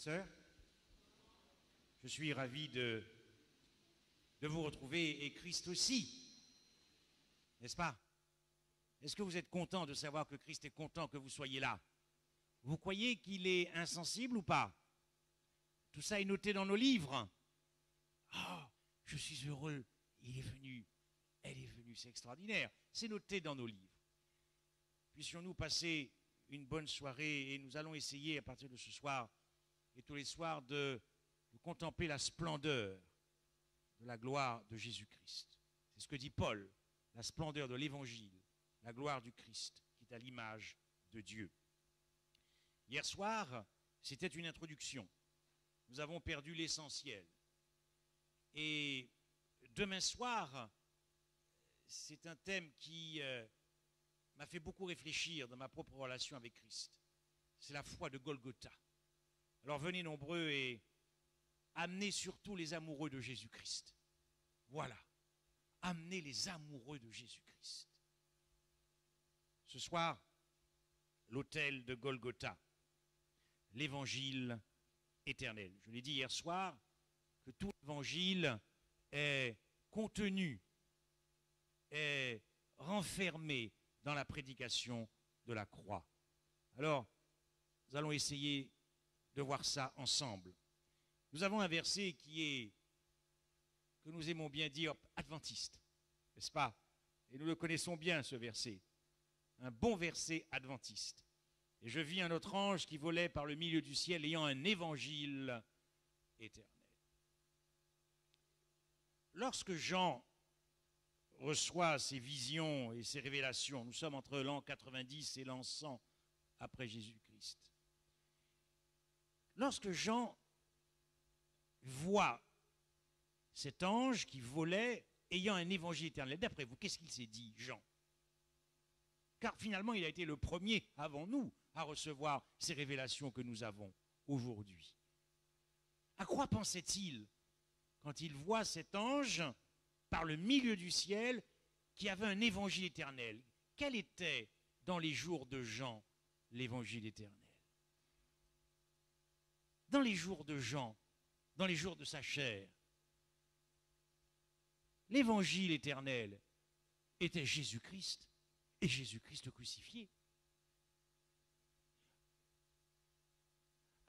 sœurs, je suis ravi de vous retrouver, et Christ aussi, n'est-ce pas? Est-ce que vous êtes content de savoir que Christ est content que vous soyez là? Vous croyez qu'il est insensible ou pas? Tout ça est noté dans nos livres. Ah, je suis heureux, il est venu, elle est venue, c'est extraordinaire. C'est noté dans nos livres. Puissions-nous passer une bonne soirée, et nous allons essayer à partir de ce soir et tous les soirs de contempler la splendeur de la gloire de Jésus-Christ. C'est ce que dit Paul, la splendeur de l'Évangile, la gloire du Christ qui est à l'image de Dieu. Hier soir, c'était une introduction. Nous avons perdu l'essentiel. Et demain soir, c'est un thème qui m'a fait beaucoup réfléchir dans ma propre relation avec Christ. C'est la foi de Golgotha. Alors venez nombreux et amenez surtout les amoureux de Jésus-Christ. Voilà. Amenez les amoureux de Jésus-Christ. Ce soir, l'autel de Golgotha, l'évangile éternel. Je l'ai dit hier soir que tout l'évangile est contenu, est renfermé dans la prédication de la croix. Alors, nous allons essayer de voir ça ensemble. Nous avons un verset que nous aimons bien dire adventiste, n'est-ce pas? Et nous le connaissons bien, ce verset. Un bon verset adventiste. Et je vis un autre ange qui volait par le milieu du ciel ayant un évangile éternel. Lorsque Jean reçoit ces visions et ces révélations, nous sommes entre l'an 90 et l'an 100 après Jésus-Christ. Lorsque Jean voit cet ange qui volait ayant un évangile éternel, d'après vous, qu'est-ce qu'il s'est dit, Jean? Car finalement, il a été le premier avant nous à recevoir ces révélations que nous avons aujourd'hui. À quoi pensait-il quand il voit cet ange par le milieu du ciel qui avait un évangile éternel? Quel était, dans les jours de Jean, l'évangile éternel? Dans les jours de Jean, dans les jours de sa chair, l'évangile éternel était Jésus-Christ et Jésus-Christ crucifié.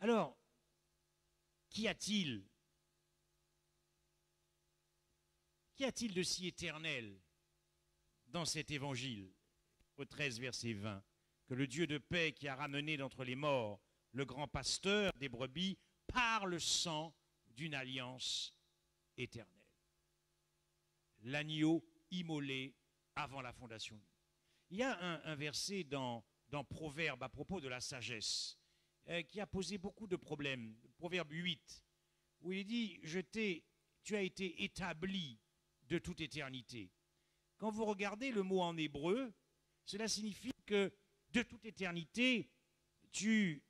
Alors, qu'y a-t-il de si éternel dans cet évangile? Au 13, verset 20, que le Dieu de paix qui a ramené d'entre les morts le grand pasteur des brebis par le sang d'une alliance éternelle. L'agneau immolé avant la fondation du monde. Il y a un verset dans Proverbe à propos de la sagesse qui a posé beaucoup de problèmes. Proverbe 8, où il dit « Tu as été établi de toute éternité ». Quand vous regardez le mot en hébreu, cela signifie que de toute éternité, tu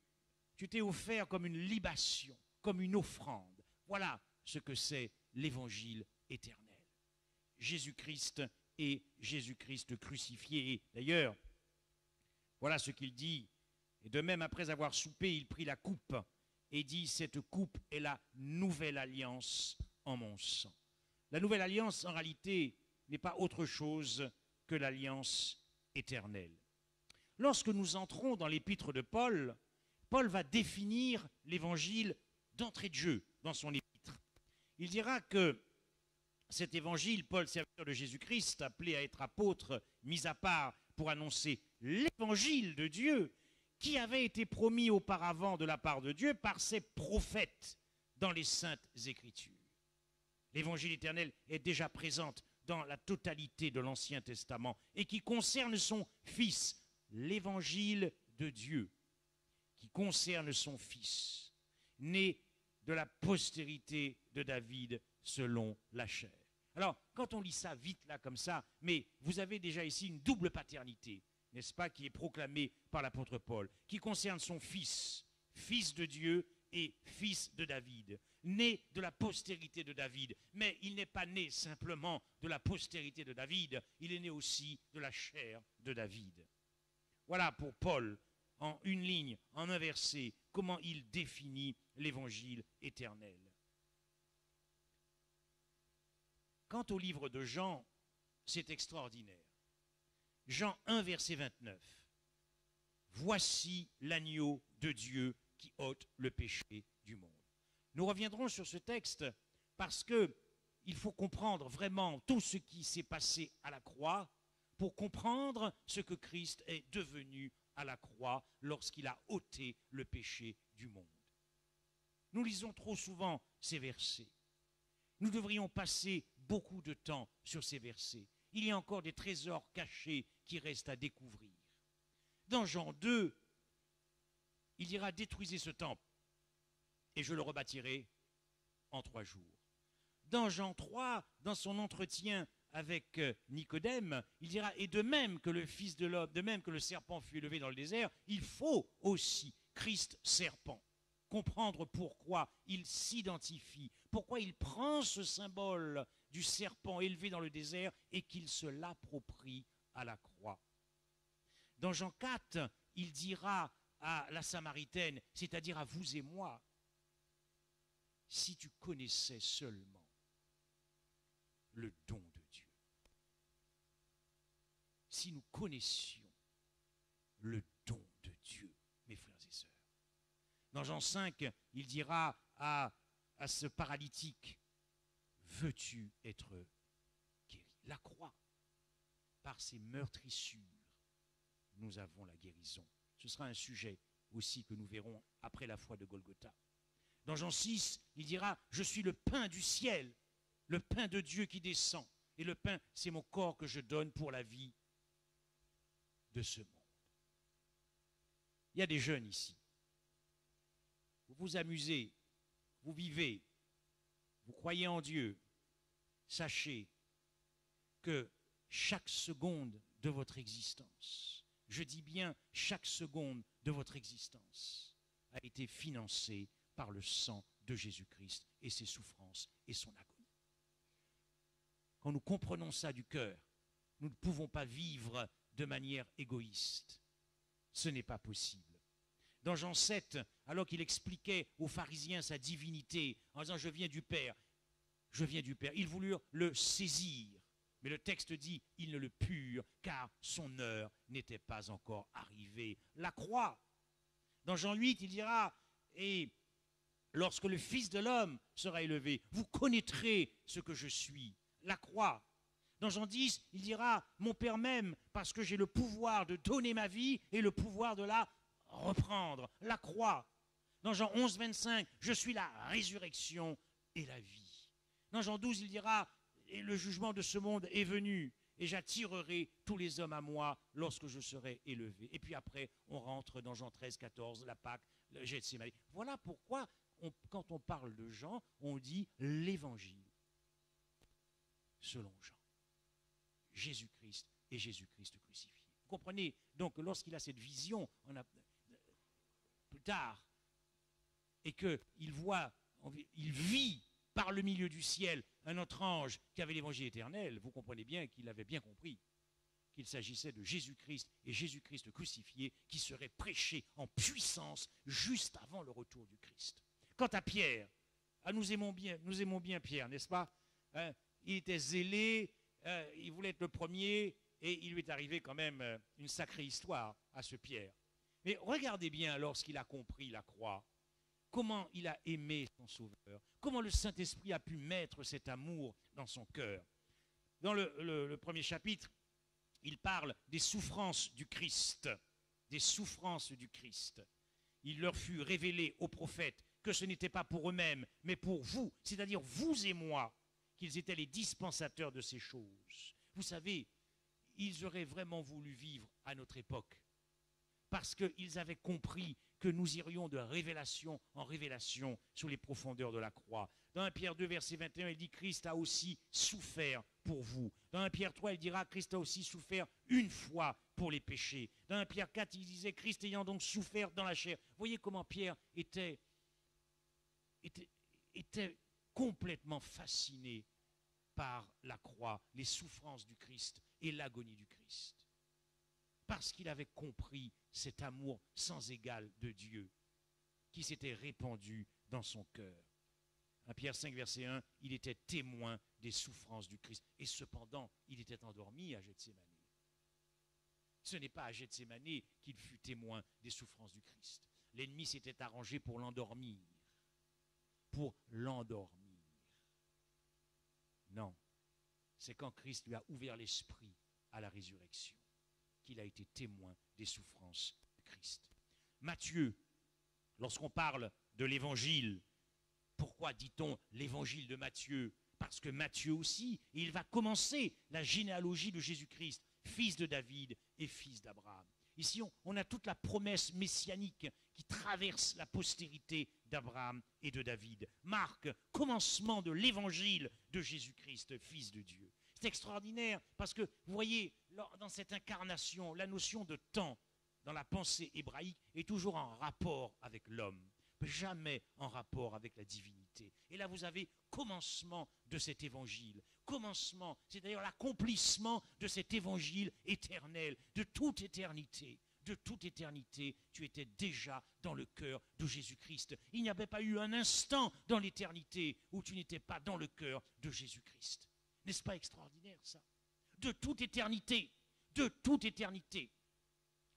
t'es offert comme une libation, comme une offrande. Voilà ce que c'est l'évangile éternel. Jésus-Christ et Jésus-Christ crucifié. Et d'ailleurs, voilà ce qu'il dit. Et de même, après avoir soupé, il prit la coupe et dit, cette coupe est la nouvelle alliance en mon sang. La nouvelle alliance, en réalité, n'est pas autre chose que l'alliance éternelle. Lorsque nous entrons dans l'épître de Paul, Paul va définir l'évangile d'entrée de jeu dans son épître. Il dira que cet évangile, Paul, serviteur de Jésus-Christ, appelé à être apôtre, mis à part pour annoncer l'évangile de Dieu, qui avait été promis auparavant de la part de Dieu par ses prophètes dans les saintes Écritures. L'évangile éternel est déjà présente dans la totalité de l'Ancien Testament et qui concerne son Fils, l'évangile de Dieu, qui concerne son Fils, né de la postérité de David selon la chair. Alors, quand on lit ça vite là comme ça, mais vous avez déjà ici une double paternité, n'est-ce pas, qui est proclamée par l'apôtre Paul, qui concerne son Fils, Fils de Dieu et Fils de David, né de la postérité de David. Mais il n'est pas né simplement de la postérité de David, il est né aussi de la chair de David. Voilà pour Paul, en une ligne, en un verset, comment il définit l'évangile éternel. Quant au livre de Jean, c'est extraordinaire. Jean 1, verset 29. Voici l'agneau de Dieu qui ôte le péché du monde. Nous reviendrons sur ce texte parce que il faut comprendre vraiment tout ce qui s'est passé à la croix pour comprendre ce que Christ est devenu à la croix lorsqu'il a ôté le péché du monde. Nous lisons trop souvent ces versets. Nous devrions passer beaucoup de temps sur ces versets. Il y a encore des trésors cachés qui restent à découvrir. Dans Jean 2, il dira « Détruisez ce temple, et je le rebâtirai en 3 jours. » Dans Jean 3, dans son entretien avec Nicodème, il dira « Et de même que le Fils de l'homme, de même que le serpent fut élevé dans le désert, il faut aussi, Christ serpent, comprendre pourquoi il s'identifie, pourquoi il prend ce symbole du serpent élevé dans le désert et qu'il se l'approprie à la croix. » Dans Jean 4, il dira à la Samaritaine, c'est-à-dire à vous et moi, « Si tu connaissais seulement le don de Dieu, si nous connaissions le don de Dieu, mes frères et sœurs. » Dans Jean 5, il dira à ce paralytique, « Veux-tu être guéri ?» La croix, par ses meurtrissures, nous avons la guérison. Ce sera un sujet aussi que nous verrons après la foi de Golgotha. Dans Jean 6, il dira « Je suis le pain du ciel, le pain de Dieu qui descend. Et le pain, c'est mon corps que je donne pour la vie de ce monde. » Il y a des jeunes ici. Vous vous amusez, vous vivez, vous croyez en Dieu. Sachez que chaque seconde de votre existence, je dis bien chaque seconde de votre existence, a été financée par le sang de Jésus-Christ et ses souffrances et son agonie. Quand nous comprenons ça du cœur, nous ne pouvons pas vivre de manière égoïste. Ce n'est pas possible. Dans Jean 7, alors qu'il expliquait aux pharisiens sa divinité, en disant « Je viens du Père », ils voulurent le saisir. Mais le texte dit « Ils ne le purent, car son heure n'était pas encore arrivée. » La croix. Dans Jean 8, il dira « Et lorsque le Fils de l'homme sera élevé, vous connaîtrez ce que je suis. » La croix. Dans Jean 10, il dira « Mon Père m'aime parce que j'ai le pouvoir de donner ma vie et le pouvoir de la reprendre. » La croix. Dans Jean 11, 25, « Je suis la résurrection et la vie. » Dans Jean 12, il dira « Et le jugement de ce monde est venu, et j'attirerai tous les hommes à moi lorsque je serai élevé. » Et puis après, on rentre dans Jean 13, 14, la Pâque, le Gethsémani. Voilà pourquoi, quand on parle de Jean, on dit l'évangile selon Jean. Jésus-Christ et Jésus-Christ crucifié. Vous comprenez donc lorsqu'il a cette vision plus tard et qu'il voit, il vit par le milieu du ciel un autre ange qui avait l'évangile éternel, vous comprenez bien qu'il avait bien compris qu'il s'agissait de Jésus-Christ et Jésus-Christ crucifié qui serait prêché en puissance juste avant le retour du Christ. Quant à Pierre, nous aimons bien Pierre, n'est-ce pas? Il était zélé, il voulait être le premier, et il lui est arrivé quand même une sacrée histoire à ce Pierre. Mais regardez bien lorsqu'il a compris la croix, comment il a aimé son Sauveur, comment le Saint-Esprit a pu mettre cet amour dans son cœur. Dans le premier chapitre, il parle des souffrances du Christ, des souffrances du Christ. Il leur fut révélé aux prophètes que ce n'était pas pour eux-mêmes, mais pour vous, c'est-à-dire vous et moi, qu'ils étaient les dispensateurs de ces choses. Vous savez, ils auraient vraiment voulu vivre à notre époque, parce qu'ils avaient compris que nous irions de révélation en révélation sur les profondeurs de la croix. Dans 1 Pierre 2, verset 21, il dit « Christ a aussi souffert pour vous ». Dans 1 Pierre 3, il dira « Christ a aussi souffert une fois pour les péchés ». Dans 1 Pierre 4, il disait « Christ ayant donc souffert dans la chair ». Voyez comment Pierre était complètement fasciné par la croix, les souffrances du Christ et l'agonie du Christ. Parce qu'il avait compris cet amour sans égal de Dieu qui s'était répandue dans son cœur. 1 Pierre 5, verset 1, il était témoin des souffrances du Christ. Et cependant, il était endormi à Gethsémani. Ce n'est pas à Gethsémani qu'il fut témoin des souffrances du Christ. L'ennemi s'était arrangé pour l'endormir. Pour l'endormir. Non, c'est quand Christ lui a ouvert l'esprit à la résurrection qu'il a été témoin des souffrances de Christ. Matthieu, lorsqu'on parle de l'évangile, pourquoi dit-on l'évangile de Matthieu? Parce que Matthieu aussi, il va commencer la généalogie de Jésus-Christ, fils de David et fils d'Abraham. Ici, on a toute la promesse messianique qui traverse la postérité d'Abraham et de David. Marc, commencement de l'évangile de Jésus-Christ, fils de Dieu. C'est extraordinaire parce que, vous voyez, dans cette incarnation, la notion de temps dans la pensée hébraïque est toujours en rapport avec l'homme, jamais en rapport avec la divinité. Et là, vous avez commencement de cet évangile. Commencement, c'est d'ailleurs l'accomplissement de cet évangile éternel, de toute éternité. De toute éternité, tu étais déjà dans le cœur de Jésus-Christ. Il n'y avait pas eu un instant dans l'éternité où tu n'étais pas dans le cœur de Jésus-Christ. N'est-ce pas extraordinaire, ça? De toute éternité, de toute éternité.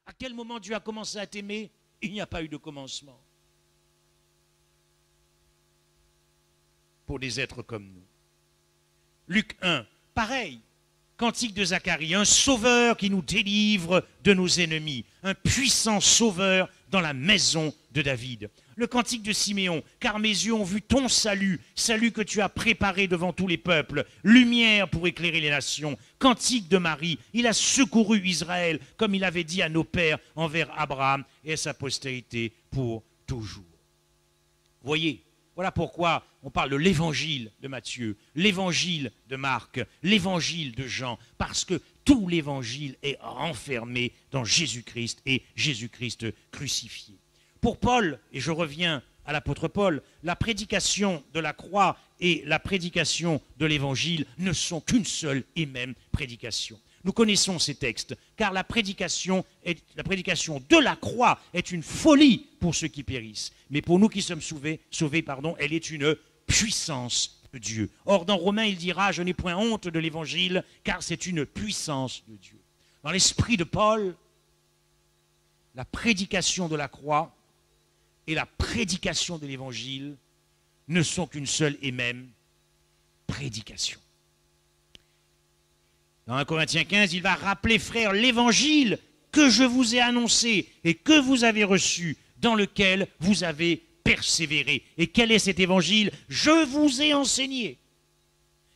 À quel moment Dieu a commencé à t'aimer? Il n'y a pas eu de commencement. Pour des êtres comme nous. Luc 1, pareil. Cantique de Zacharie, un sauveur qui nous délivre de nos ennemis, un puissant sauveur dans la maison de David. Le cantique de Siméon, car mes yeux ont vu ton salut, salut que tu as préparé devant tous les peuples, lumière pour éclairer les nations. Cantique de Marie, il a secouru Israël, comme il avait dit à nos pères envers Abraham et à sa postérité pour toujours. Voyez, voilà pourquoi on parle de l'évangile de Matthieu, l'évangile de Marc, l'évangile de Jean, parce que tout l'évangile est renfermé dans Jésus-Christ et Jésus-Christ crucifié. Pour Paul, et je reviens à l'apôtre Paul, la prédication de la croix et la prédication de l'évangile ne sont qu'une seule et même prédication. Nous connaissons ces textes, car la prédication de la croix est une folie pour ceux qui périssent. Mais pour nous qui sommes sauvés, elle est une puissance de Dieu. Or, dans Romains, il dira, je n'ai point honte de l'évangile, car c'est une puissance de Dieu. Dans l'esprit de Paul, la prédication de la croix et la prédication de l'évangile ne sont qu'une seule et même prédication. Dans 1 Corinthiens 15, il va rappeler, frères, l'évangile que je vous ai annoncé et que vous avez reçu, dans lequel vous avez persévéré. Et quel est cet évangile? Je vous ai enseigné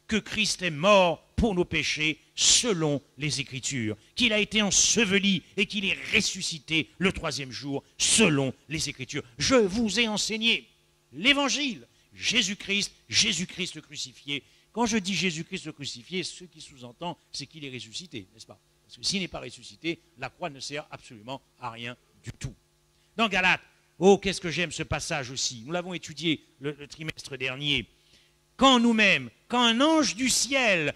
que Christ est mort pour nos péchés selon les Écritures, qu'il a été enseveli et qu'il est ressuscité le troisième jour selon les Écritures. Je vous ai enseigné l'évangile, Jésus-Christ le crucifié. Quand je dis Jésus-Christ le crucifié, ce qui sous-entend, c'est qu'il est ressuscité, n'est-ce pas? Parce que s'il n'est pas ressuscité, la croix ne sert absolument à rien du tout. Dans Galates, oh, qu'est-ce que j'aime ce passage aussi. Nous l'avons étudié le trimestre dernier. Quand nous-mêmes, quand un ange du ciel,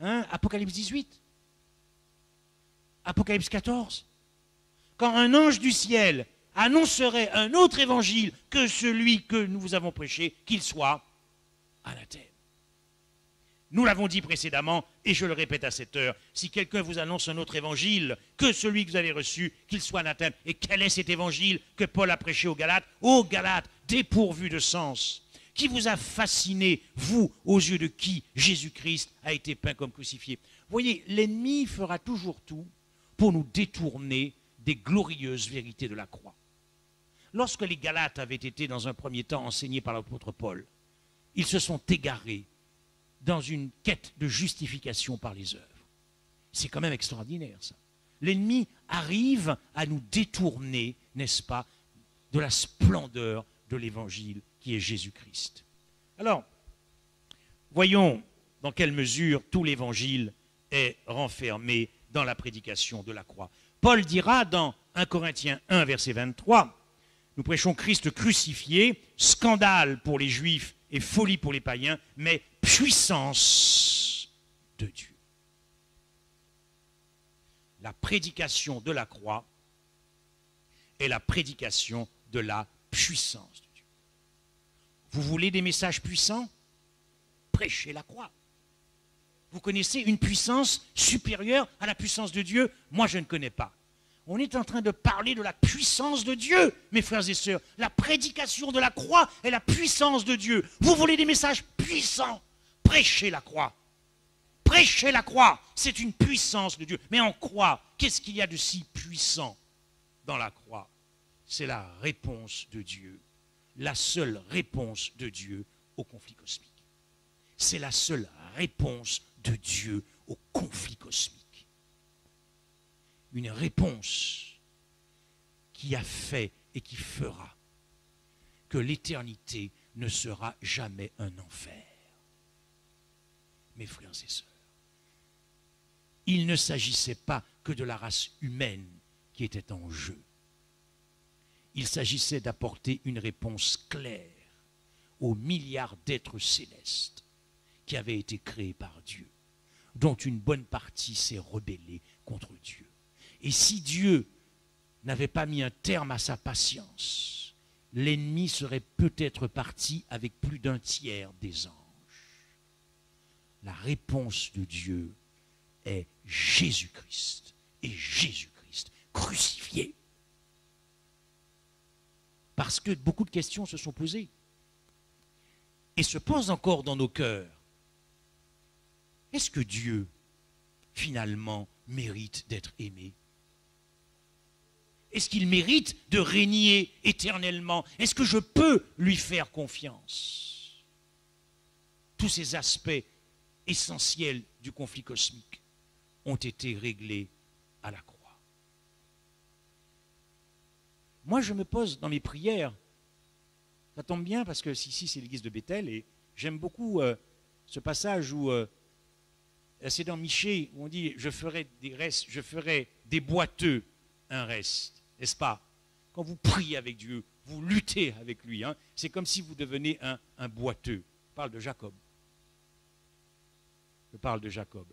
Apocalypse 18, Apocalypse 14, quand un ange du ciel annoncerait un autre évangile que celui que nous vous avons prêché, qu'il soit anathème. Nous l'avons dit précédemment, et je le répète à cette heure, si quelqu'un vous annonce un autre évangile que celui que vous avez reçu, qu'il soit anathème. Et quel est cet évangile que Paul a prêché aux Galates? Aux Galates, dépourvus de sens. Qui vous a fasciné, vous, aux yeux de qui Jésus-Christ a été peint comme crucifié? Vous voyez, l'ennemi fera toujours tout pour nous détourner des glorieuses vérités de la croix. Lorsque les Galates avaient été dans un premier temps enseignés par l'apôtre Paul, ils se sont égarés dans une quête de justification par les œuvres. C'est quand même extraordinaire, ça. L'ennemi arrive à nous détourner, n'est-ce pas, de la splendeur de l'évangile qui est Jésus-Christ. Alors, voyons dans quelle mesure tout l'évangile est renfermé dans la prédication de la croix. Paul dira dans 1 Corinthiens 1, verset 23, « Nous prêchons Christ crucifié, scandale pour les Juifs et folie pour les païens, mais puissance de Dieu. » La prédication de la croix est la prédication de la puissance de Dieu. Vous voulez des messages puissants? Prêchez la croix. Vous connaissez une puissance supérieure à la puissance de Dieu? Moi, je ne connais pas. On est en train de parler de la puissance de Dieu, mes frères et sœurs. La prédication de la croix est la puissance de Dieu. Vous voulez des messages puissants? Prêchez la croix. Prêchez la croix. C'est une puissance de Dieu. Mais en croix, qu'est-ce qu'il y a de si puissant dans la croix? C'est la réponse de Dieu. La seule réponse de Dieu au conflit cosmique. C'est la seule réponse de Dieu au conflit cosmique. Une réponse qui a fait et qui fera que l'éternité ne sera jamais un enfer. Mes frères et sœurs, il ne s'agissait pas que de la race humaine qui était en jeu. Il s'agissait d'apporter une réponse claire aux milliards d'êtres célestes qui avaient été créés par Dieu, dont une bonne partie s'est rebellée contre Dieu. Et si Dieu n'avait pas mis un terme à sa patience, l'ennemi serait peut-être parti avec plus d'un tiers des anges. La réponse de Dieu est Jésus-Christ, et Jésus-Christ crucifié. Parce que beaucoup de questions se sont posées et se posent encore dans nos cœurs. Est-ce que Dieu, finalement, mérite d'être aimé? Est-ce qu'il mérite de régner éternellement? Est-ce que je peux lui faire confiance? Tous ces aspects essentiels du conflit cosmique ont été réglés à la croix. Moi, je me pose dans mes prières, ça tombe bien parce que ici c'est l'église de Bethel et j'aime beaucoup ce passage où c'est dans Michée où on dit je ferai des restes, je ferai des boiteux un reste, n'est-ce pas? Quand vous priez avec Dieu, vous luttez avec lui, hein, c'est comme si vous devenez un boiteux. Je parle de Jacob. Je parle de Jacob.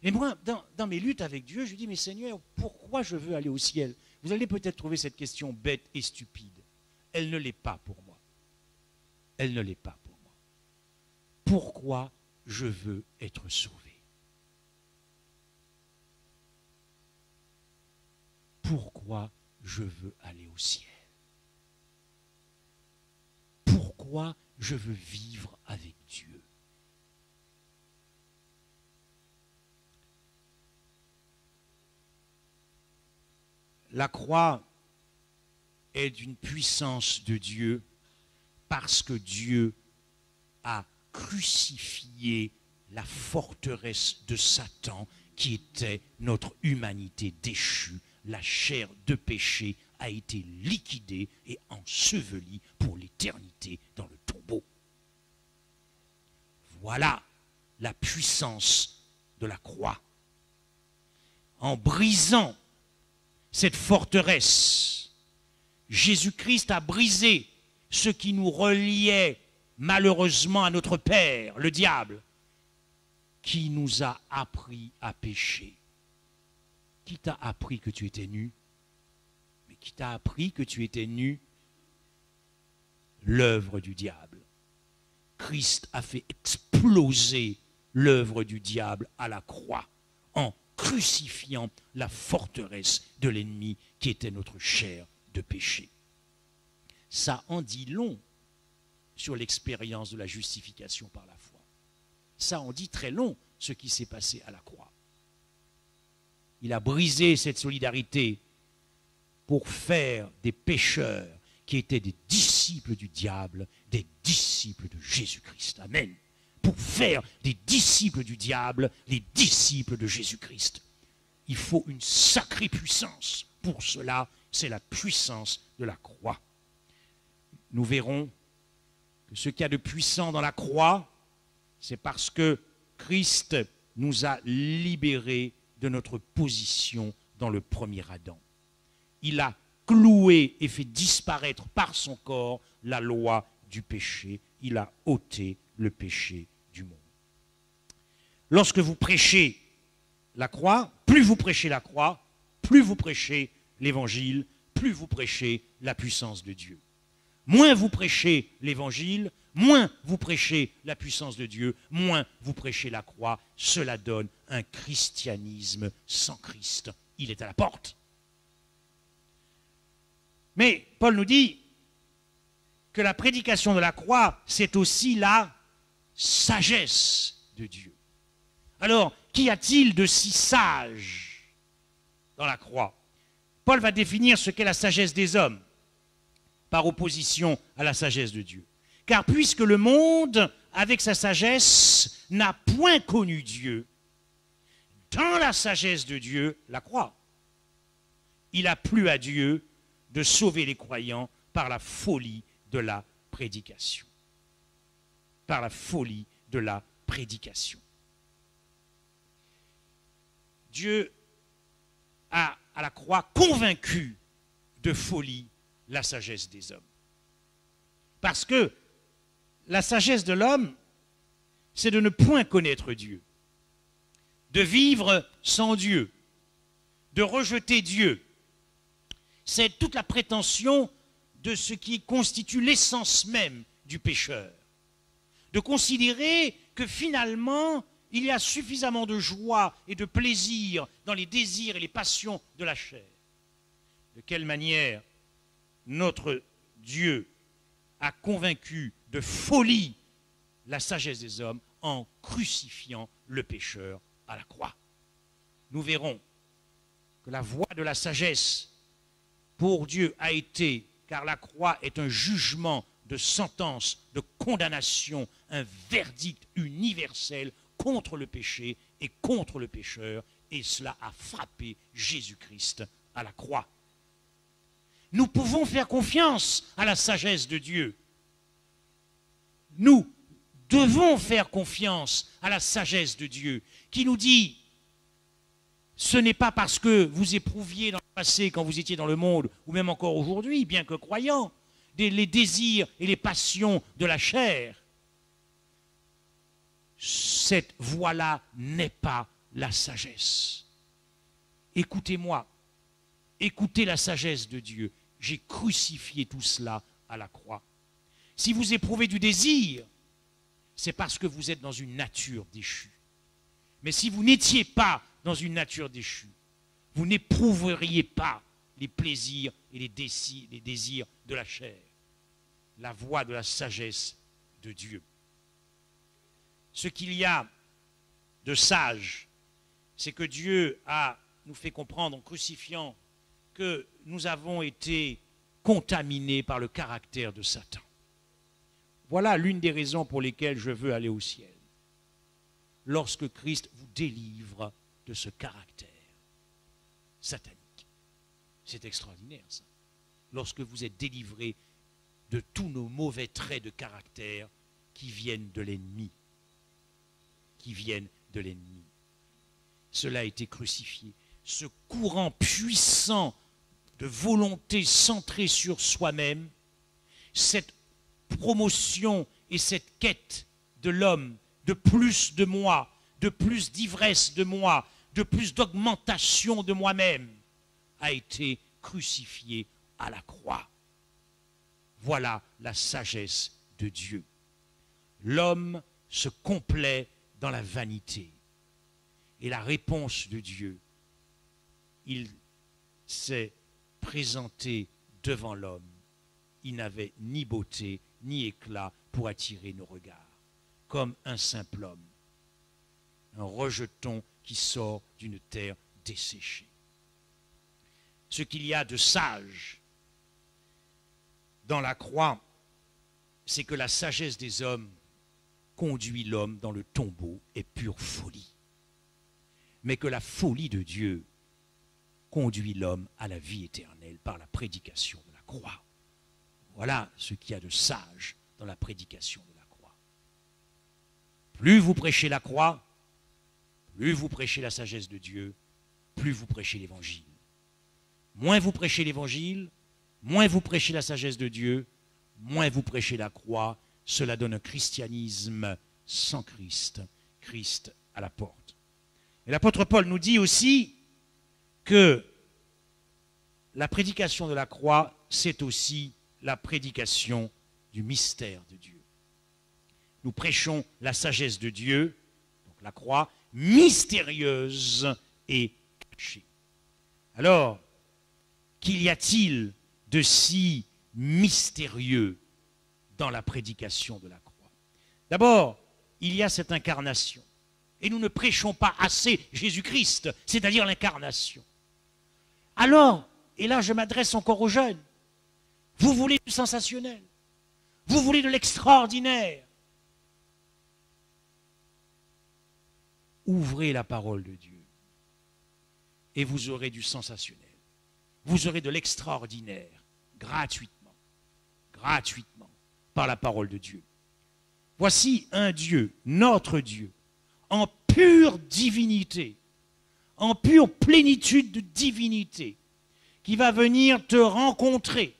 Et moi, dans mes luttes avec Dieu, je dis, mais Seigneur, pourquoi je veux aller au ciel? Vous allez peut-être trouver cette question bête et stupide. Elle ne l'est pas pour moi. Elle ne l'est pas pour moi. Pourquoi je veux être sauvé? Pourquoi je veux aller au ciel? Pourquoi je veux vivre avec Dieu? La croix est d'une puissance de Dieu parce que Dieu a crucifié la forteresse de Satan qui était notre humanité déchue. La chair de péché a été liquidée et ensevelie pour l'éternité dans le tombeau. Voilà la puissance de la croix. En brisant cette forteresse, Jésus-Christ a brisé ce qui nous reliait malheureusement à notre père, le diable, qui nous a appris à pécher. Qui t'a appris que tu étais nu? Mais qui t'a appris que tu étais nu? L'œuvre du diable. Christ a fait exploser l'œuvre du diable à la croix en crucifiant la forteresse de l'ennemi qui était notre chair de péché. Ça en dit long sur l'expérience de la justification par la foi. Ça en dit très long ce qui s'est passé à la croix. Il a brisé cette solidarité pour faire des pécheurs qui étaient des disciples du diable, des disciples de Jésus-Christ. Amen. Pour faire des disciples du diable, les disciples de Jésus-Christ. Il faut une sacrée puissance. Pour cela, c'est la puissance de la croix. Nous verrons que ce qu'il y a de puissant dans la croix, c'est parce que Christ nous a libérés de notre position dans le premier Adam. Il a cloué et fait disparaître par son corps la loi du péché. Il a ôté le péché du monde. Lorsque vous prêchez la croix, plus vous prêchez la croix, plus vous prêchez l'évangile, plus vous prêchez la puissance de Dieu. Moins vous prêchez l'évangile, moins vous prêchez la puissance de Dieu, moins vous prêchez la croix. Cela donne un christianisme sans Christ. Il est à la porte. Mais Paul nous dit que la prédication de la croix, c'est aussi la sagesse de Dieu. Alors, qu'y a-t-il de si sage dans la croix? Paul va définir ce qu'est la sagesse des hommes, par opposition à la sagesse de Dieu. Car puisque le monde, avec sa sagesse, n'a point connu Dieu, dans la sagesse de Dieu, la croix, il a plu à Dieu de sauver les croyants par la folie de la prédication. Par la folie de la prédication. Dieu a, à la croix, convaincu de folie la sagesse des hommes. Parce que la sagesse de l'homme, c'est de ne point connaître Dieu, de vivre sans Dieu, de rejeter Dieu. C'est toute la prétention de ce qui constitue l'essence même du pécheur. De considérer que finalement, il y a suffisamment de joie et de plaisir dans les désirs et les passions de la chair. De quelle manière notre Dieu a convaincu de folie la sagesse des hommes en crucifiant le pécheur à la croix. Nous verrons que la voie de la sagesse pour Dieu a été, car la croix est un jugement de sentence, de condamnation, un verdict universel contre le péché et contre le pécheur, et cela a frappé Jésus-Christ à la croix. Nous pouvons faire confiance à la sagesse de Dieu. Nous devons faire confiance à la sagesse de Dieu, qui nous dit, ce n'est pas parce que vous éprouviez dans le passé, quand vous étiez dans le monde, ou même encore aujourd'hui, bien que croyant, les désirs et les passions de la chair. Cette voie-là n'est pas la sagesse. Écoutez-moi, écoutez la sagesse de Dieu. J'ai crucifié tout cela à la croix. Si vous éprouvez du désir, c'est parce que vous êtes dans une nature déchue. Mais si vous n'étiez pas dans une nature déchue, vous n'éprouveriez pas les plaisirs et les désirs de la chair. La voie de la sagesse de Dieu. Ce qu'il y a de sage, c'est que Dieu nous fait comprendre en crucifiant que nous avons été contaminés par le caractère de Satan. Voilà l'une des raisons pour lesquelles je veux aller au ciel. Lorsque Christ vous délivre de ce caractère satanique. C'est extraordinaire, ça. Lorsque vous êtes délivré de tous nos mauvais traits de caractère qui viennent de l'ennemi. Qui viennent de l'ennemi. Cela a été crucifié. Ce courant puissant de volonté centrée sur soi-même, cette promotion et cette quête de l'homme, de plus de moi, de plus d'ivresse de moi, de plus d'augmentation de moi-même, a été crucifié à la croix. Voilà la sagesse de Dieu. L'homme se complaît dans la vanité. Et la réponse de Dieu, il s'est présenté devant l'homme. Il n'avait ni beauté, ni éclat pour attirer nos regards. Comme un simple homme. Un rejeton qui sort d'une terre desséchée. Ce qu'il y a de sage dans la croix, c'est que la sagesse des hommes conduit l'homme dans le tombeau et pure folie. Mais que la folie de Dieu conduit l'homme à la vie éternelle par la prédication de la croix. Voilà ce qu'il y a de sage dans la prédication de la croix. Plus vous prêchez la croix, plus vous prêchez la sagesse de Dieu, plus vous prêchez l'évangile. Moins vous prêchez l'évangile, moins vous prêchez la sagesse de Dieu, moins vous prêchez la croix. Cela donne un christianisme sans Christ, Christ à la porte. Et l'apôtre Paul nous dit aussi que la prédication de la croix, c'est aussi la prédication du mystère de Dieu. Nous prêchons la sagesse de Dieu, donc la croix, mystérieuse et cachée. Alors, qu'y a-t-il de si mystérieux dans la prédication de la croix? D'abord, il y a cette incarnation. Et nous ne prêchons pas assez Jésus-Christ, c'est-à-dire l'incarnation. Alors, et là je m'adresse encore aux jeunes, vous voulez du sensationnel, vous voulez de l'extraordinaire. Ouvrez la parole de Dieu et vous aurez du sensationnel. Vous aurez de l'extraordinaire gratuitement, par la parole de Dieu. Voici un Dieu, notre Dieu, en pure divinité, en pure plénitude de divinité, qui va venir te rencontrer.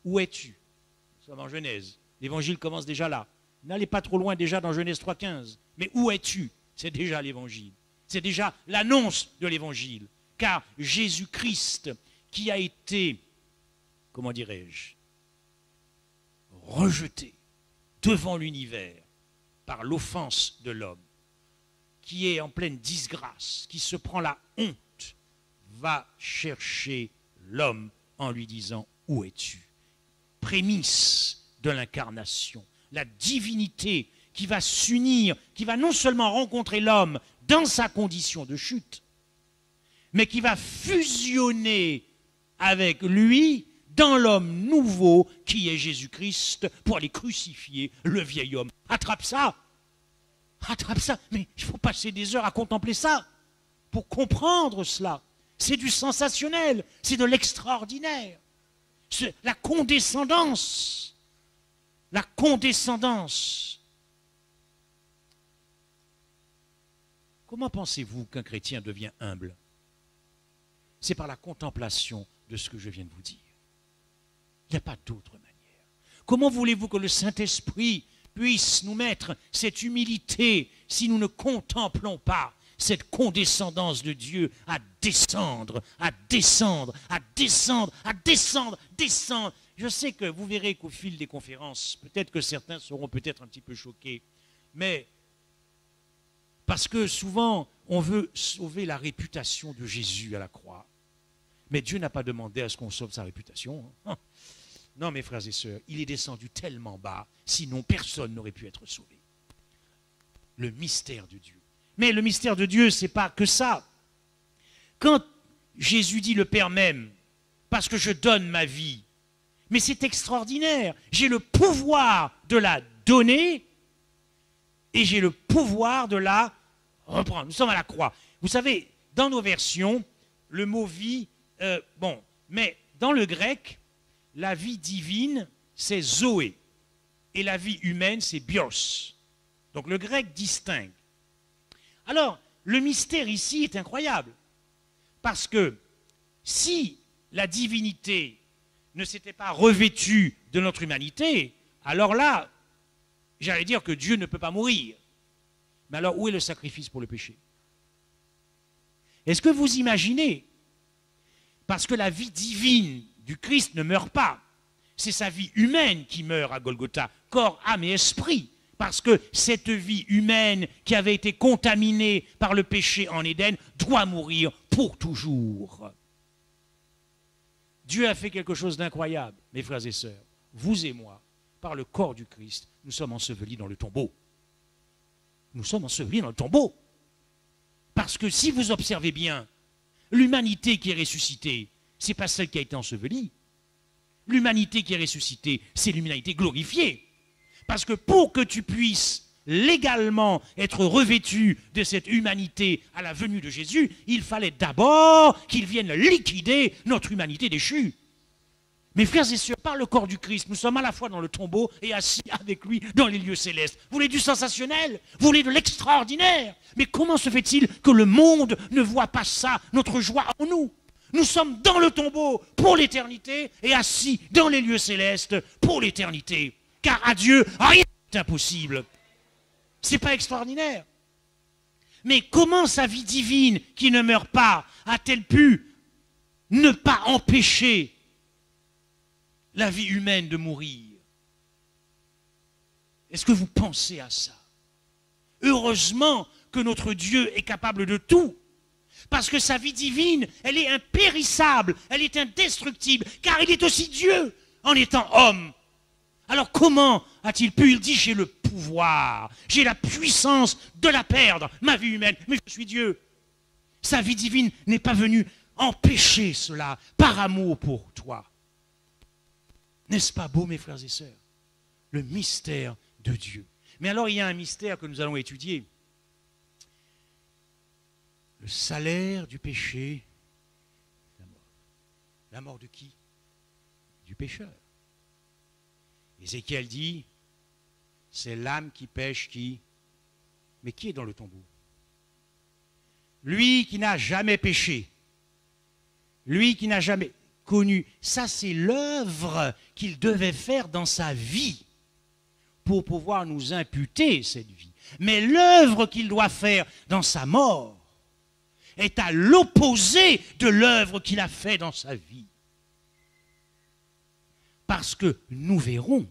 Où es-tu? Nous sommes en Genèse. L'évangile commence déjà là. N'allez pas trop loin déjà dans Genèse 3,15. Mais où es-tu? C'est déjà l'évangile. C'est déjà l'annonce de l'évangile. Car Jésus-Christ, qui a été, comment dirais-je, rejeté devant l'univers par l'offense de l'homme, qui est en pleine disgrâce, qui se prend la honte, va chercher l'homme en lui disant « Où es-tu » Prémisse de l'incarnation, la divinité qui va s'unir, qui va non seulement rencontrer l'homme dans sa condition de chute, mais qui va fusionner avec lui dans l'homme nouveau qui est Jésus-Christ pour aller crucifier le vieil homme. Attrape ça! Attrape ça! Mais il faut passer des heures à contempler ça pour comprendre cela. C'est du sensationnel, c'est de l'extraordinaire. C'est la condescendance. La condescendance. Comment pensez-vous qu'un chrétien devient humble? C'est par la contemplation de ce que je viens de vous dire. Il n'y a pas d'autre manière. Comment voulez-vous que le Saint-Esprit puisse nous mettre cette humilité si nous ne contemplons pas cette condescendance de Dieu à descendre, à descendre, à descendre, à descendre, descendre. Je sais que vous verrez qu'au fil des conférences, peut-être que certains seront peut-être un petit peu choqués, mais parce que souvent, on veut sauver la réputation de Jésus à la croix. Mais Dieu n'a pas demandé à ce qu'on sauve sa réputation. Non, mes frères et sœurs, il est descendu tellement bas, sinon personne n'aurait pu être sauvé. Le mystère de Dieu. Mais le mystère de Dieu, ce n'est pas que ça. Quand Jésus dit le Père m'aime, parce que je donne ma vie, mais c'est extraordinaire, j'ai le pouvoir de la donner et j'ai le pouvoir de la reprendre. Nous sommes à la croix. Vous savez, dans nos versions, le mot vie, mais dans le grec, la vie divine, c'est zoé, et la vie humaine, c'est bios. Donc le grec distingue. Alors, le mystère ici est incroyable, parce que si la divinité ne s'était pas revêtue de notre humanité, alors là, j'allais dire que Dieu ne peut pas mourir. Mais alors, où est le sacrifice pour le péché? Est-ce que vous imaginez? Parce que la vie divine du Christ ne meurt pas. C'est sa vie humaine qui meurt à Golgotha, corps, âme et esprit. Parce que cette vie humaine qui avait été contaminée par le péché en Éden doit mourir pour toujours. Dieu a fait quelque chose d'incroyable, mes frères et sœurs. Vous et moi, par le corps du Christ, nous sommes ensevelis dans le tombeau. Nous sommes ensevelis dans le tombeau. Parce que si vous observez bien, l'humanité qui est ressuscitée, ce n'est pas celle qui a été ensevelie. L'humanité qui est ressuscitée, c'est l'humanité glorifiée. Parce que pour que tu puisses légalement être revêtu de cette humanité à la venue de Jésus, il fallait d'abord qu'il vienne liquider notre humanité déchue. Mes frères et sœurs, par le corps du Christ, nous sommes à la fois dans le tombeau et assis avec lui dans les lieux célestes. Vous voulez du sensationnel? Vous voulez de l'extraordinaire? Mais comment se fait-il que le monde ne voit pas ça, notre joie en nous? Nous sommes dans le tombeau pour l'éternité et assis dans les lieux célestes pour l'éternité. Car à Dieu, rien n'est impossible. Ce n'est pas extraordinaire. Mais comment sa vie divine, qui ne meurt pas, a-t-elle pu ne pas empêcher la vie humaine de mourir? Est-ce que vous pensez à ça? Heureusement que notre Dieu est capable de tout, parce que sa vie divine, elle est impérissable, elle est indestructible, car il est aussi Dieu en étant homme. Alors comment a-t-il pu? Il dit, j'ai le pouvoir, j'ai la puissance de la perdre, ma vie humaine, mais je suis Dieu. Sa vie divine n'est pas venue empêcher cela par amour pour toi. N'est-ce pas beau, mes frères et sœurs? Le mystère de Dieu. Mais alors, il y a un mystère que nous allons étudier. Le salaire du péché, la mort. La mort de qui? Du pécheur. Ézéchiel dit, c'est l'âme qui pêche qui... Mais qui est dans le tombeau? Lui qui n'a jamais péché, lui qui n'a jamais connu, ça c'est l'œuvre qu'il devait faire dans sa vie pour pouvoir nous imputer cette vie. Mais l'œuvre qu'il doit faire dans sa mort est à l'opposé de l'œuvre qu'il a fait dans sa vie. Parce que nous verrons,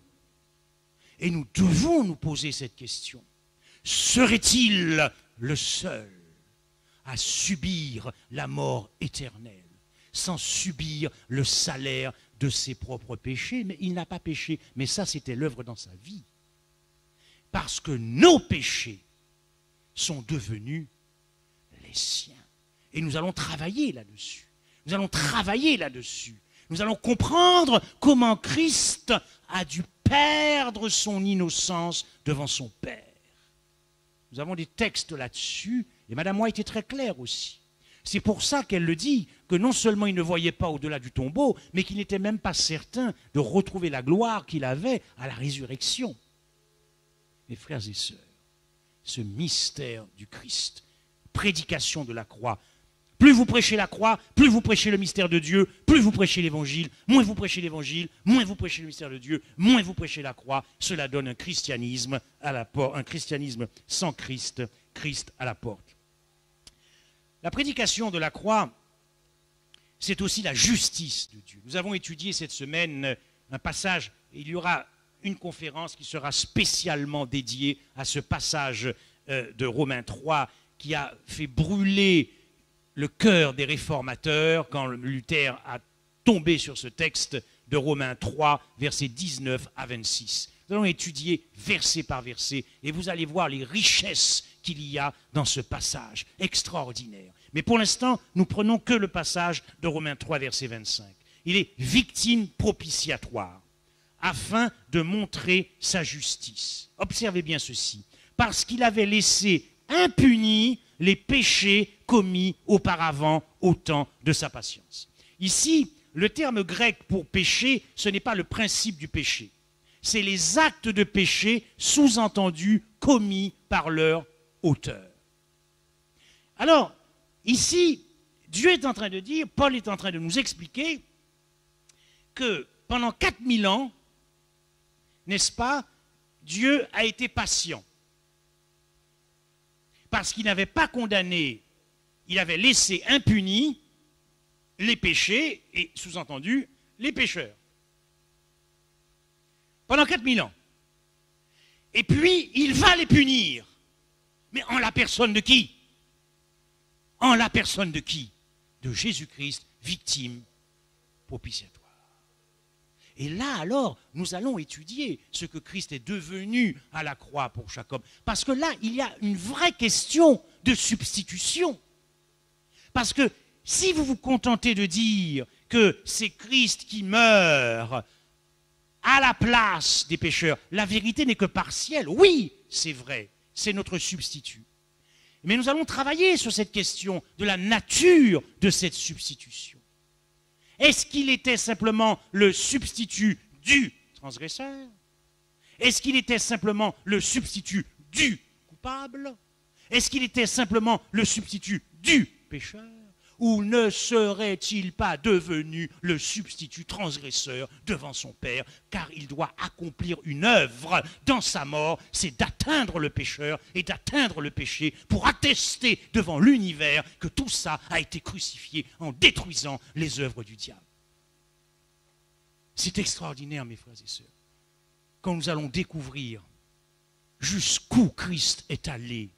et nous devons nous poser cette question, serait-il le seul à subir la mort éternelle, sans subir le salaire de ses propres péchés? Mais il n'a pas péché, mais ça c'était l'œuvre dans sa vie. Parce que nos péchés sont devenus les siens. Et nous allons travailler là-dessus. Nous allons travailler là-dessus. Nous allons comprendre comment Christ a dû perdre son innocence devant son Père. Nous avons des textes là-dessus, et Madame White est très claire aussi. C'est pour ça qu'elle le dit, que non seulement il ne voyait pas au-delà du tombeau, mais qu'il n'était même pas certain de retrouver la gloire qu'il avait à la résurrection. Mes frères et sœurs, ce mystère du Christ, prédication de la croix, plus vous prêchez la croix, plus vous prêchez le mystère de Dieu, plus vous prêchez l'évangile, moins vous prêchez l'évangile, moins vous prêchez le mystère de Dieu, moins vous prêchez la croix. Cela donne un christianisme à la porte, un christianisme sans Christ, Christ à la porte. La prédication de la croix, c'est aussi la justice de Dieu. Nous avons étudié cette semaine un passage, et il y aura une conférence qui sera spécialement dédiée à ce passage de Romains 3 qui a fait brûler le cœur des réformateurs quand Luther a tombé sur ce texte de Romains 3, versets 19 à 26. Nous allons étudier verset par verset et vous allez voir les richesses qu'il y a dans ce passage extraordinaire. Mais pour l'instant, nous prenons que le passage de Romains 3, verset 25. Il est victime propitiatoire afin de montrer sa justice. Observez bien ceci. Parce qu'il avait laissé impunis les péchés commis auparavant au temps de sa patience. Ici, le terme grec pour péché, ce n'est pas le principe du péché. C'est les actes de péché sous-entendus commis par leur auteur. Alors, ici, Dieu est en train de dire, Paul est en train de nous expliquer que pendant 4000 ans, n'est-ce pas, Dieu a été patient. Parce qu'il n'avait pas condamné, il avait laissé impunis les péchés et, sous-entendu, les pécheurs. Pendant 4000 ans. Et puis, il va les punir. Mais en la personne de qui? En la personne de qui? De Jésus-Christ, victime propitiatoire. Et là, alors, nous allons étudier ce que Christ est devenu à la croix pour chaque homme. Parce que là, il y a une vraie question de substitution. Parce que si vous vous contentez de dire que c'est Christ qui meurt à la place des pécheurs, la vérité n'est que partielle. Oui, c'est vrai, c'est notre substitut. Mais nous allons travailler sur cette question de la nature de cette substitution. Est-ce qu'il était simplement le substitut du transgresseur? Est-ce qu'il était simplement le substitut du coupable? Est-ce qu'il était simplement le substitut du pécheur? ou ne serait-il pas devenu le substitut transgresseur devant son Père, car il doit accomplir une œuvre dans sa mort, c'est d'atteindre le pécheur et d'atteindre le péché pour attester devant l'univers que tout ça a été crucifié en détruisant les œuvres du diable. C'est extraordinaire, mes frères et sœurs, quand nous allons découvrir jusqu'où Christ est allé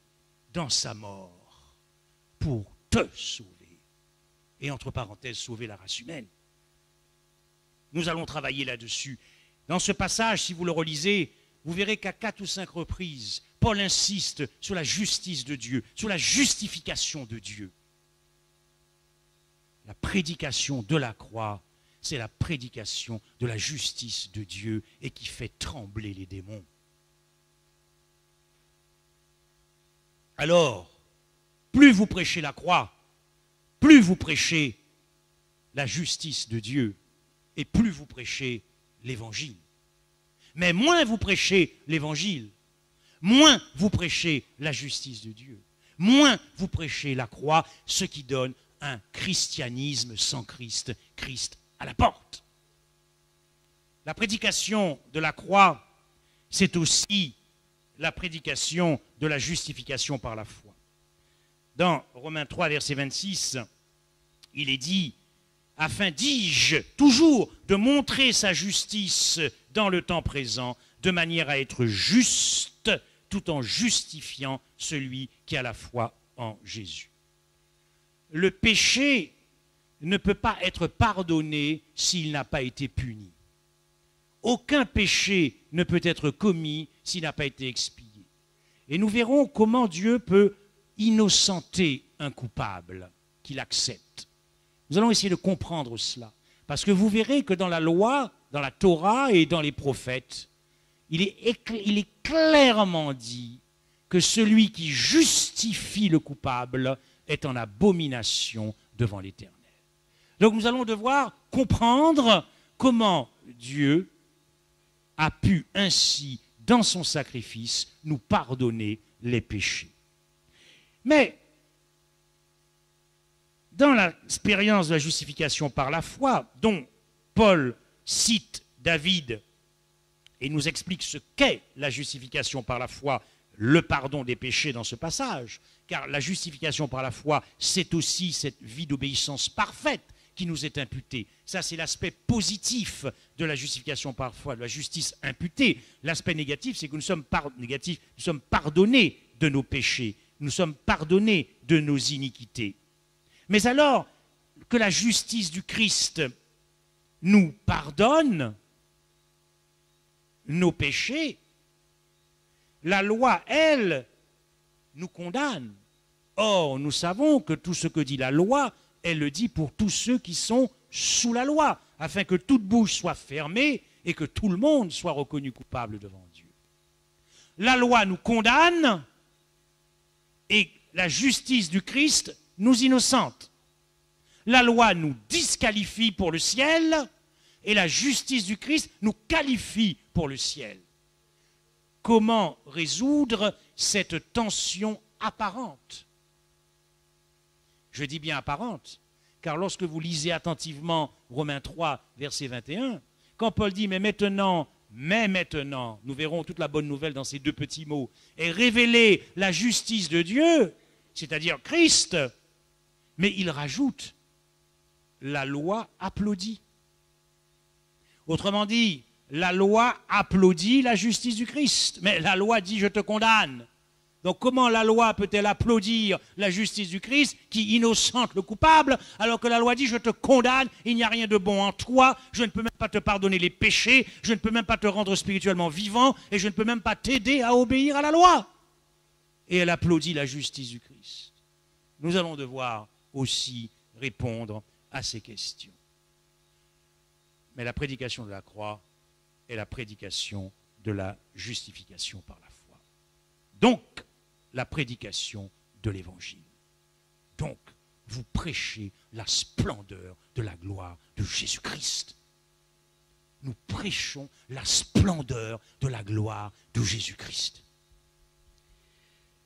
dans sa mort pour te sauver. Et entre parenthèses, sauver la race humaine. Nous allons travailler là-dessus. Dans ce passage, si vous le relisez, vous verrez qu'à 4 ou 5 reprises, Paul insiste sur la justice de Dieu, sur la justification de Dieu. La prédication de la croix, c'est la prédication de la justice de Dieu et qui fait trembler les démons. Alors, plus vous prêchez la croix, plus vous prêchez la justice de Dieu et plus vous prêchez l'évangile. Mais moins vous prêchez l'évangile, moins vous prêchez la justice de Dieu, moins vous prêchez la croix, ce qui donne un christianisme sans Christ, Christ à la porte. La prédication de la croix, c'est aussi la prédication de la justification par la foi. Dans Romains 3, verset 26, il est dit, afin, dis-je, toujours de montrer sa justice dans le temps présent, de manière à être juste, tout en justifiant celui qui a la foi en Jésus. Le péché ne peut pas être pardonné s'il n'a pas été puni. Aucun péché ne peut être commis s'il n'a pas été expié. Et nous verrons comment Dieu peut innocenter un coupable qu'il accepte. Nous allons essayer de comprendre cela. Parce que vous verrez que dans la loi, dans la Torah et dans les prophètes, il est clairement dit que celui qui justifie le coupable est en abomination devant l'Éternel. Donc nous allons devoir comprendre comment Dieu a pu ainsi, dans son sacrifice, nous pardonner les péchés. Mais, dans l'expérience de la justification par la foi, dont Paul cite David et nous explique ce qu'est la justification par la foi, le pardon des péchés dans ce passage, car la justification par la foi, c'est aussi cette vie d'obéissance parfaite qui nous est imputée. Ça, c'est l'aspect positif de la justification par la foi, de la justice imputée. L'aspect négatif, c'est que nous sommes pardonnés de nos péchés, nous sommes pardonnés de nos iniquités. Mais alors que la justice du Christ nous pardonne nos péchés, la loi, elle, nous condamne. Or, nous savons que tout ce que dit la loi, elle le dit pour tous ceux qui sont sous la loi, afin que toute bouche soit fermée et que tout le monde soit reconnu coupable devant Dieu. La loi nous condamne et la justice du Christ nous innocente. La loi nous disqualifie pour le ciel et la justice du Christ nous qualifie pour le ciel. Comment résoudre cette tension apparente? Je dis bien apparente, car lorsque vous lisez attentivement Romains 3, verset 21, quand Paul dit « mais maintenant, nous verrons toute la bonne nouvelle dans ces deux petits mots, est révélée la justice de Dieu, c'est-à-dire Christ », mais il rajoute « la loi applaudit ». Autrement dit, la loi applaudit la justice du Christ, mais la loi dit « je te condamne ». Donc comment la loi peut-elle applaudir la justice du Christ qui innocente le coupable, alors que la loi dit « je te condamne, il n'y a rien de bon en toi, je ne peux même pas te pardonner les péchés, je ne peux même pas te rendre spirituellement vivant, et je ne peux même pas t'aider à obéir à la loi ». Et elle applaudit la justice du Christ. Nous allons devoir aussi répondre à ces questions. Mais la prédication de la croix est la prédication de la justification par la foi. Donc, la prédication de l'évangile. Donc, vous prêchez la splendeur de la gloire de Jésus-Christ. Nous prêchons la splendeur de la gloire de Jésus-Christ.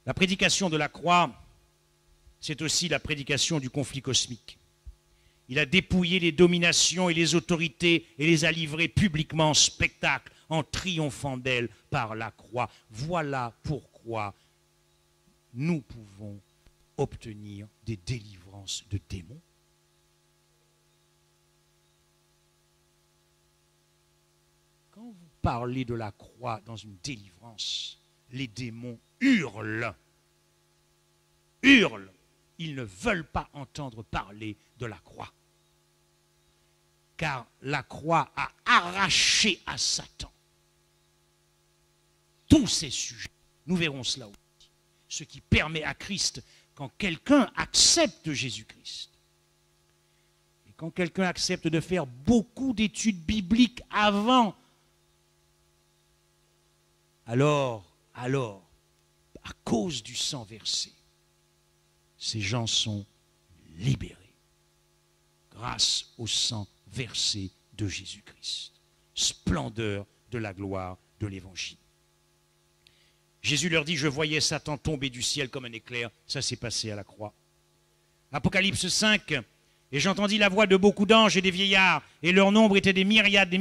La prédication de la croix, c'est aussi la prédication du conflit cosmique. Il a dépouillé les dominations et les autorités et les a livrées publiquement en spectacle, en triomphant d'elles par la croix. Voilà pourquoi nous pouvons obtenir des délivrances de démons. Quand vous parlez de la croix dans une délivrance, les démons hurlent. Hurlent. Ils ne veulent pas entendre parler de la croix. Car la croix a arraché à Satan tous ces sujets. Nous verrons cela aussi. Ce qui permet à Christ, quand quelqu'un accepte Jésus-Christ, et quand quelqu'un accepte de faire beaucoup d'études bibliques avant, alors, à cause du sang versé, ces gens sont libérés grâce au sang versé de Jésus-Christ. Splendeur de la gloire de l'Évangile. Jésus leur dit, je voyais Satan tomber du ciel comme un éclair. Ça s'est passé à la croix. Apocalypse 5, et j'entendis la voix de beaucoup d'anges et des vieillards, et leur nombre était des myriades,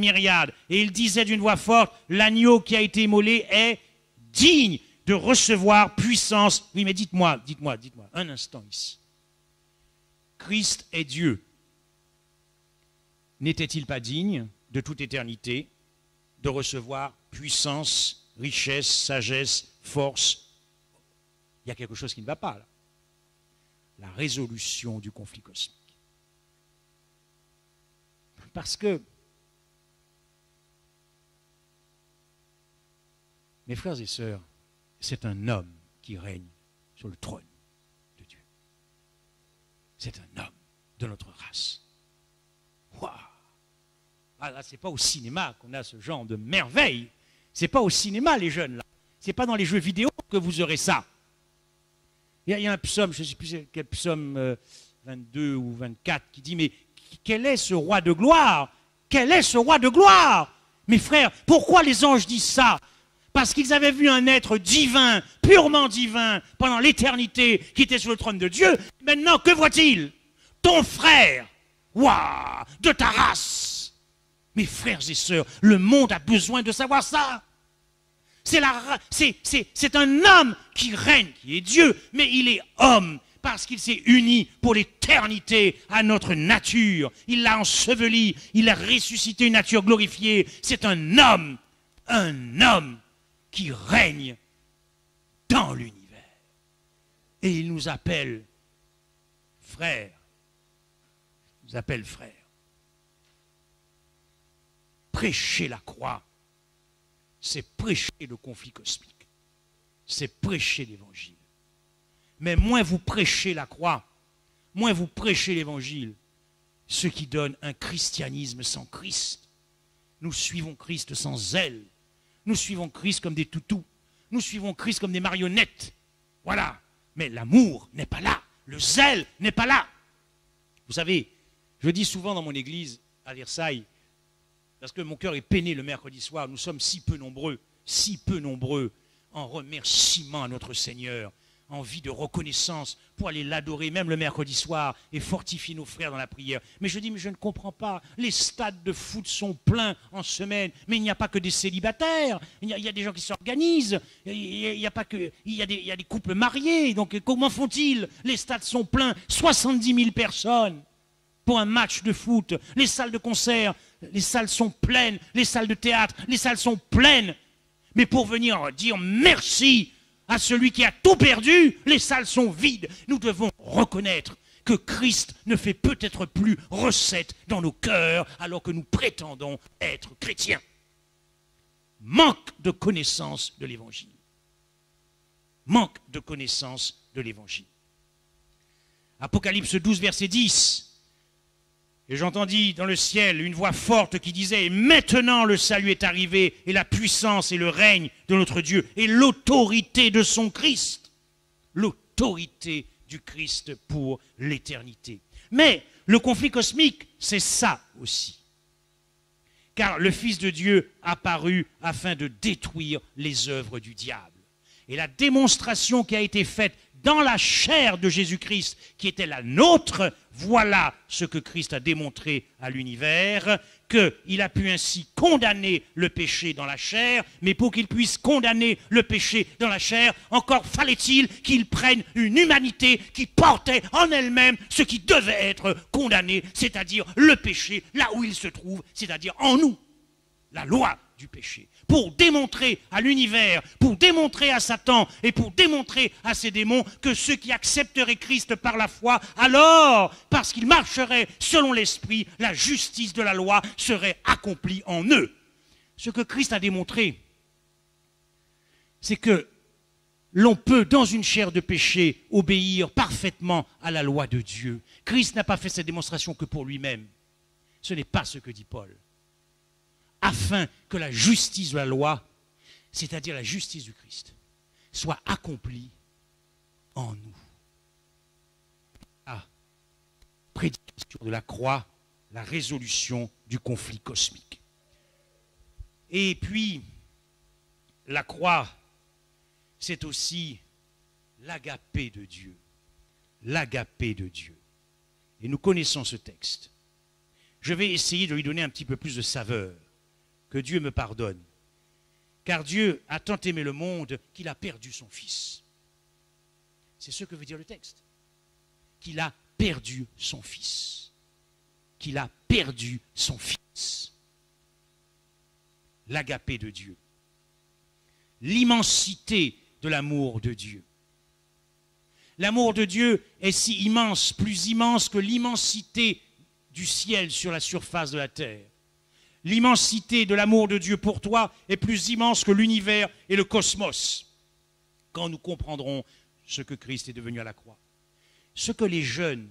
et ils disaient d'une voix forte, l'agneau qui a été immolé est digne de recevoir puissance. Oui, mais dites-moi, un instant ici. Christ est Dieu. N'était-il pas digne de toute éternité de recevoir puissance, richesse, sagesse, force? Il y a quelque chose qui ne va pas là. La résolution du conflit cosmique. Parce que, mes frères et sœurs, c'est un homme qui règne sur le trône de Dieu. C'est un homme de notre race. Waouh! Ah là, c'est pas au cinéma qu'on a ce genre de merveille. C'est pas au cinéma, les jeunes, là. C'est pas dans les jeux vidéo que vous aurez ça. Il y a un psaume, je ne sais plus quel psaume 22 ou 24, qui dit, mais quel est ce roi de gloire? Quel est ce roi de gloire? Mes frères, pourquoi les anges disent ça? Parce qu'ils avaient vu un être divin, purement divin, pendant l'éternité, qui était sur le trône de Dieu. Maintenant, que voit-il? Ton frère, waouh, de ta race. Mes frères et sœurs, le monde a besoin de savoir ça. C'est un homme qui règne, qui est Dieu, mais il est homme, parce qu'il s'est uni pour l'éternité à notre nature. Il l'a enseveli, il a ressuscité une nature glorifiée. C'est un homme qui règne dans l'univers. Et il nous appelle frères. Il nous appelle frères. Prêcher la croix, c'est prêcher le conflit cosmique. C'est prêcher l'évangile. Mais moins vous prêchez la croix, moins vous prêchez l'évangile, ce qui donne un christianisme sans Christ. Nous suivons Christ sans zèle. Nous suivons Christ comme des toutous. Nous suivons Christ comme des marionnettes. Voilà. Mais l'amour n'est pas là. Le zèle n'est pas là. Vous savez, je dis souvent dans mon église à Versailles, parce que mon cœur est peiné le mercredi soir, nous sommes si peu nombreux en remerciement à notre Seigneur, en vie de reconnaissance pour aller l'adorer même le mercredi soir et fortifier nos frères dans la prière. Mais je dis, mais je ne comprends pas, les stades de foot sont pleins en semaine, mais il n'y a pas que des célibataires, il y a des gens qui s'organisent, il y a des couples mariés, donc comment font-ils? Les stades sont pleins, 70 000 personnes pour un match de foot, les salles de concert, les salles sont pleines, les salles de théâtre, les salles sont pleines, mais pour venir dire merci à celui qui a tout perdu, les salles sont vides. Nous devons reconnaître que Christ ne fait peut-être plus recette dans nos cœurs alors que nous prétendons être chrétiens. Manque de connaissance de l'Évangile. Manque de connaissance de l'Évangile. Apocalypse 12, verset 10. Et j'entendis dans le ciel une voix forte qui disait « Maintenant le salut est arrivé, et la puissance et le règne de notre Dieu, et l'autorité de son Christ. » L'autorité du Christ pour l'éternité. Mais le conflit cosmique, c'est ça aussi. Car le Fils de Dieu apparut afin de détruire les œuvres du diable. Et la démonstration qui a été faite dans la chair de Jésus-Christ qui était la nôtre. Voilà ce que Christ a démontré à l'univers, qu'il a pu ainsi condamner le péché dans la chair, mais pour qu'il puisse condamner le péché dans la chair, encore fallait-il qu'il prenne une humanité qui portait en elle-même ce qui devait être condamné, c'est-à-dire le péché, là où il se trouve, c'est-à-dire en nous, la loi du péché. Pour démontrer à l'univers, pour démontrer à Satan et pour démontrer à ses démons que ceux qui accepteraient Christ par la foi, alors, parce qu'ils marcheraient selon l'esprit, la justice de la loi serait accomplie en eux. Ce que Christ a démontré, c'est que l'on peut, dans une chair de péché, obéir parfaitement à la loi de Dieu. Christ n'a pas fait cette démonstration que pour lui-même. Ce n'est pas ce que dit Paul. Afin que la justice de la loi, c'est-à-dire la justice du Christ, soit accomplie en nous. La prédication de la croix, la résolution du conflit cosmique. Et puis, la croix, c'est aussi l'agapé de Dieu. L'agapé de Dieu. Et nous connaissons ce texte. Je vais essayer de lui donner un petit peu plus de saveur. Que Dieu me pardonne. Car Dieu a tant aimé le monde qu'il a perdu son Fils. C'est ce que veut dire le texte. Qu'il a perdu son Fils. Qu'il a perdu son Fils. L'agapé de Dieu. L'immensité de l'amour de Dieu. L'amour de Dieu est si immense, plus immense que l'immensité du ciel sur la surface de la terre. L'immensité de l'amour de Dieu pour toi est plus immense que l'univers et le cosmos. Quand nous comprendrons ce que Christ est devenu à la croix. Ce que les jeunes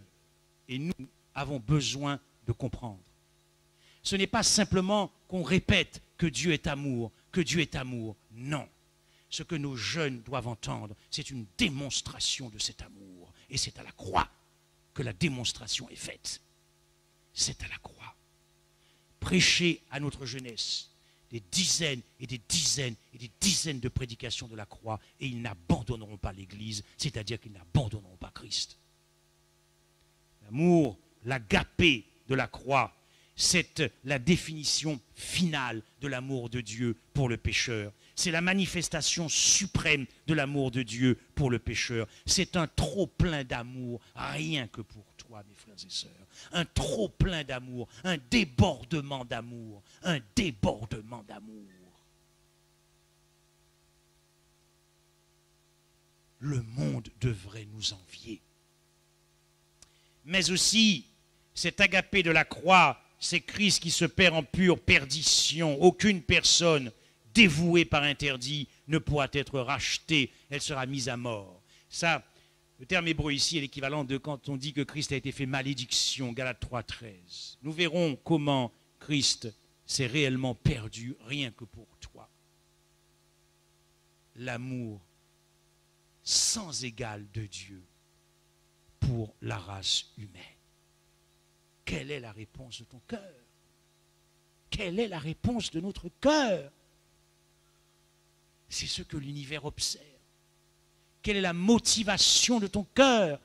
et nous avons besoin de comprendre. Ce n'est pas simplement qu'on répète que Dieu est amour, que Dieu est amour. Non. Ce que nos jeunes doivent entendre, c'est une démonstration de cet amour. Et c'est à la croix que la démonstration est faite. C'est à la croix. Prêcher à notre jeunesse des dizaines et des dizaines et des dizaines de prédications de la croix et ils n'abandonneront pas l'Église, c'est-à-dire qu'ils n'abandonneront pas Christ. L'amour, l'agapé de la croix, c'est la définition finale de l'amour de Dieu pour le pécheur. C'est la manifestation suprême de l'amour de Dieu pour le pécheur. C'est un trop plein d'amour, rien que pour toi, mes frères et sœurs. Un trop plein d'amour, un débordement d'amour, un débordement d'amour. Le monde devrait nous envier. Mais aussi, cet agapé de la croix, c'est Christ qui se perd en pure perdition. Aucune personne dévouée par interdit ne pourra être rachetée, elle sera mise à mort. Ça, le terme hébreu ici est l'équivalent de quand on dit que Christ a été fait malédiction, Galates 3,13. Nous verrons comment Christ s'est réellement perdu rien que pour toi. L'amour sans égal de Dieu pour la race humaine. Quelle est la réponse de ton cœur? Quelle est la réponse de notre cœur? C'est ce que l'univers observe. Quelle est la motivation de ton cœur?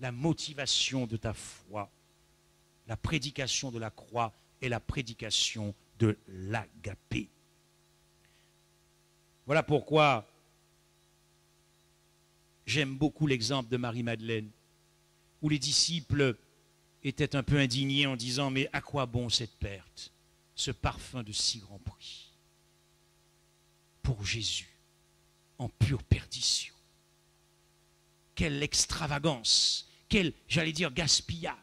La motivation de ta foi. La prédication de la croix et la prédication de l'agapé. Voilà pourquoi j'aime beaucoup l'exemple de Marie-Madeleine, où les disciples étaient un peu indignés en disant « Mais à quoi bon cette perte, ce parfum de si grand prix pour Jésus en pure perdition ?» Quelle extravagance, quel, j'allais dire, gaspillage.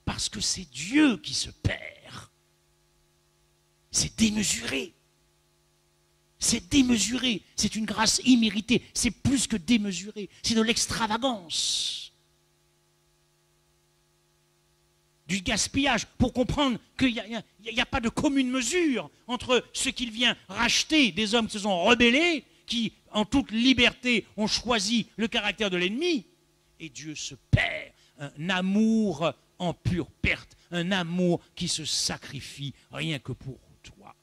Parce que c'est Dieu qui se perd. C'est démesuré. C'est démesuré. C'est une grâce imméritée. C'est plus que démesuré. C'est de l'extravagance. Du gaspillage pour comprendre qu'il n'y a pas de commune mesure entre ce qu'il vient racheter des hommes qui se sont rebellés, qui, en toute liberté, ont choisi le caractère de l'ennemi, et Dieu se perd. Un amour en pure perte, un amour qui se sacrifie rien que pour toi.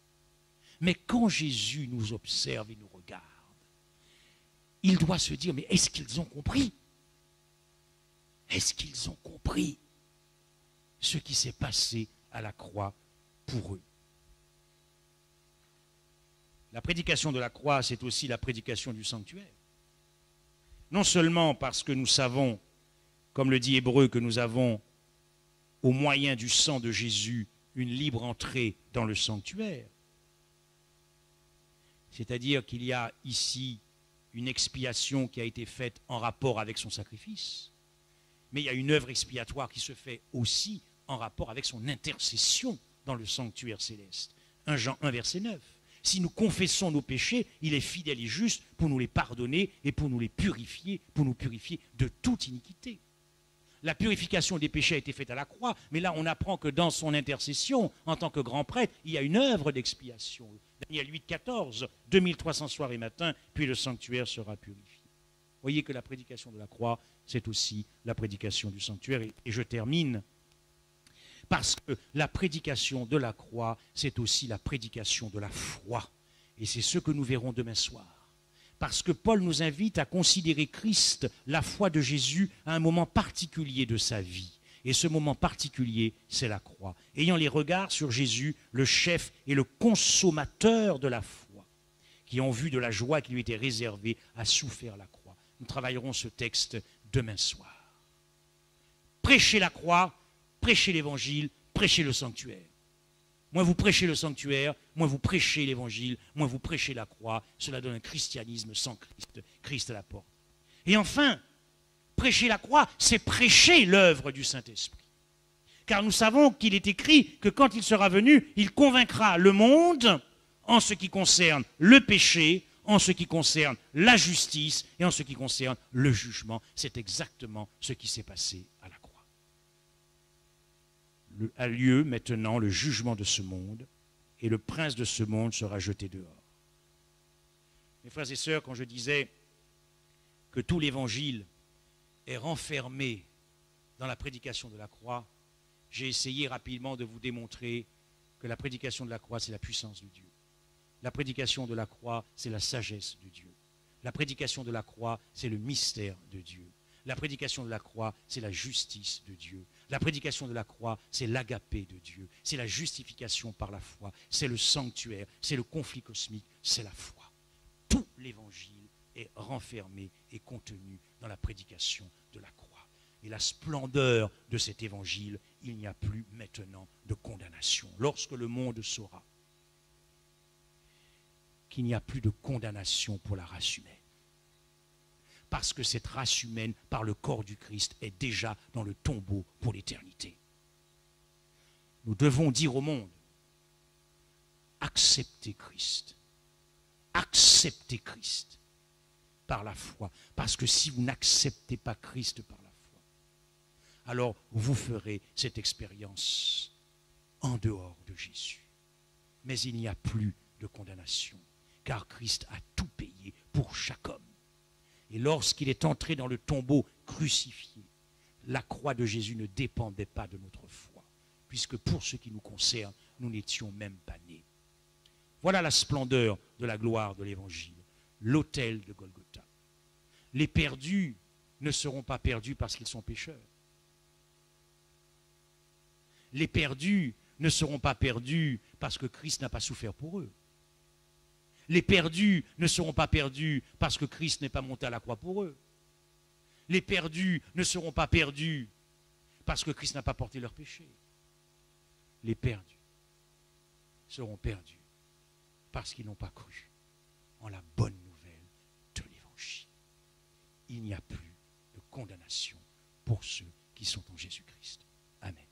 Mais quand Jésus nous observe et nous regarde, il doit se dire, mais est-ce qu'ils ont compris? Est-ce qu'ils ont compris ce qui s'est passé à la croix pour eux? La prédication de la croix, c'est aussi la prédication du sanctuaire. Non seulement parce que nous savons, comme le dit Hébreu, que nous avons, au moyen du sang de Jésus, une libre entrée dans le sanctuaire. C'est-à-dire qu'il y a ici une expiation qui a été faite en rapport avec son sacrifice. Mais il y a une œuvre expiatoire qui se fait aussi en rapport avec son intercession dans le sanctuaire céleste. 1 Jean 1, verset 9. Si nous confessons nos péchés, il est fidèle et juste pour nous les pardonner et pour nous les purifier, pour nous purifier de toute iniquité. La purification des péchés a été faite à la croix, mais là on apprend que dans son intercession, en tant que grand prêtre, il y a une œuvre d'expiation. Daniel 8, 14, 2300 soirs et matins, puis le sanctuaire sera purifié. Vous voyez que la prédication de la croix, c'est aussi la prédication du sanctuaire. Et je termine parce que la prédication de la croix, c'est aussi la prédication de la foi. Et c'est ce que nous verrons demain soir. Parce que Paul nous invite à considérer Christ, la foi de Jésus, à un moment particulier de sa vie. Et ce moment particulier, c'est la croix. Ayant les regards sur Jésus, le chef et le consommateur de la foi, qui, en vue de la joie qui lui était réservée, a souffert la croix. Nous travaillerons ce texte demain soir. Prêchez la croix, prêchez l'évangile, prêchez le sanctuaire. Moins vous prêchez le sanctuaire, moins vous prêchez l'évangile, moins vous prêchez la croix. Cela donne un christianisme sans Christ. Christ à la porte. Et enfin, prêcher la croix, c'est prêcher l'œuvre du Saint-Esprit. Car nous savons qu'il est écrit que quand il sera venu, il convaincra le monde en ce qui concerne le péché, en ce qui concerne la justice et en ce qui concerne le jugement. C'est exactement ce qui s'est passé à la croix. A lieu maintenant le jugement de ce monde et le prince de ce monde sera jeté dehors. Mes frères et sœurs, quand je disais que tout l'évangile est renfermé dans la prédication de la croix, j'ai essayé rapidement de vous démontrer que la prédication de la croix, c'est la puissance de Dieu. La prédication de la croix, c'est la sagesse de Dieu. La prédication de la croix, c'est le mystère de Dieu. La prédication de la croix, c'est la justice de Dieu. La prédication de la croix, c'est l'agapé de Dieu. C'est la justification par la foi. C'est le sanctuaire. C'est le conflit cosmique. C'est la foi. Tout l'évangile est renfermé et contenu dans la prédication de la croix. Et la splendeur de cet évangile, il n'y a plus maintenant de condamnation. Lorsque le monde saura qu'il n'y a plus de condamnation pour la race humaine, parce que cette race humaine, par le corps du Christ, est déjà dans le tombeau pour l'éternité. Nous devons dire au monde, acceptez Christ. Acceptez Christ par la foi. Parce que si vous n'acceptez pas Christ par la foi, alors vous ferez cette expérience en dehors de Jésus. Mais il n'y a plus de condamnation, car Christ a tout payé pour chaque homme. Et lorsqu'il est entré dans le tombeau crucifié, la croix de Jésus ne dépendait pas de notre foi, puisque pour ce qui nous concerne, nous n'étions même pas nés. Voilà la splendeur de la gloire de l'Évangile, l'autel de Golgotha. Les perdus ne seront pas perdus parce qu'ils sont pécheurs. Les perdus ne seront pas perdus parce que Christ n'a pas souffert pour eux. Les perdus ne seront pas perdus parce que Christ n'est pas monté à la croix pour eux. Les perdus ne seront pas perdus parce que Christ n'a pas porté leurs péchés. Les perdus seront perdus parce qu'ils n'ont pas cru en la bonne nouvelle de l'Évangile. Il n'y a plus de condamnation pour ceux qui sont en Jésus-Christ. Amen.